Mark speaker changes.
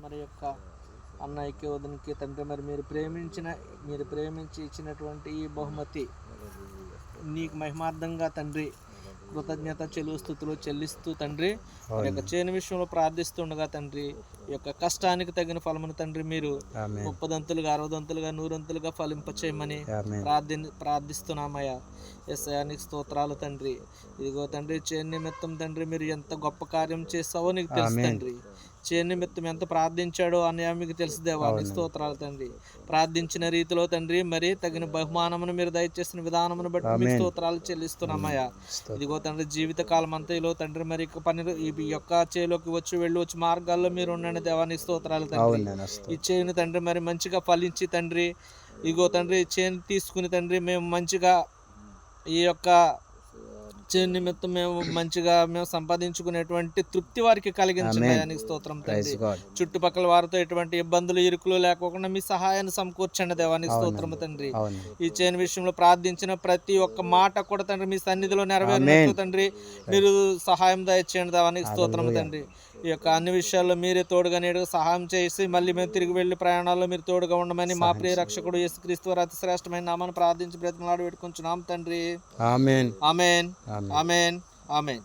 Speaker 1: మరి యొక్క అన్నయ్యకి వదినకి తండ్రి, మరి మీరు ప్రేమించి ఇచ్చినటువంటి ఈ బహుమతి నీకు మహిమార్థంగా తండ్రి కృతజ్ఞత స్థుతులు చెల్లిస్తూ తండ్రి, ఈ యొక్క చేను విషయంలో ప్రార్థిస్తుండగా తండ్రి, ఈ యొక్క కష్టానికి తగిన ఫలమును తండ్రి మీరు 30 60 100 ఫలింపచేయమని ప్రార్థిస్తున్నామయ్యా. యేసయ్యానికి స్తోత్రాలు తండ్రి. ఇదిగో తండ్రి, చేను నిమిత్తం తండ్రి మీరు ఎంత గొప్ప కార్యం చేస్తావో నీకు తెలుసు తండ్రి. చేను నిమిత్తం ఎంత ప్రార్థించాడో అన్నయ్య మీకు తెలుసు దేవా. నీకు స్తోత్రాలు తండ్రి. ప్రార్థించిన రీతిలో తండ్రి మరి తగిన బహుమానమును మీరు దయచేసిన విధానమును బట్టి మీకు స్తోత్రాలు చెల్లిస్తున్నామయ్యా. ఇదిగో తండ్రి, జీవిత కాలం అంతలో తండ్రి మరి ఈ యొక్క చేలోకి వచ్చి మార్గాల్లో మీరు ఉండండి దేవా. నీకు స్తోత్రాలు తండ్రి. ఈ చేను తండ్రి మరి మంచిగా ఫలించి తండ్రి, ఇదిగో తండ్రి చేను తీసుకుని తండ్రి మేము మంచిగా ఈ యొక్క చేను నిమిత్తం మేము సంపాదించుకునేటువంటి తృప్తి వారికి కలిగించండి. స్తోత్రం తండ్రి. చుట్టుపక్కల వారితో ఎటువంటి ఇబ్బందులు ఇరుకులు లేకోకుండా మీ సహాయాన్ని సమకూర్చండి దేవానికి స్తోత్రం తండ్రి. ఈ చేను విషయంలో ప్రార్థించిన ప్రతి ఒక్క మాట కూడా తండ్రి మీ సన్నిధిలో నెరవేరినట్లు తండ్రి మీరు సహాయం దయచేయండి దేవానికి స్తోత్రం తండ్రి. ఈ యొక్క అన్ని విషయాల్లో మీరే తోడుగా నేడుగా సహాయం చేసి మళ్ళీ మేము తిరిగి వెళ్ళి ప్రయాణాల్లో మీరు తోడుగా ఉండమని మా ప్రియ రక్షకుడు యేసుక్రీస్తు వారి అతి శ్రేష్టమైన నామాన్ని ప్రార్థించి బ్రతిమలాడి పెట్టుకుంటున్నాం తండ్రి. ఆమేన్ ఆమేన్ ఆమేన్ ఆమేన్.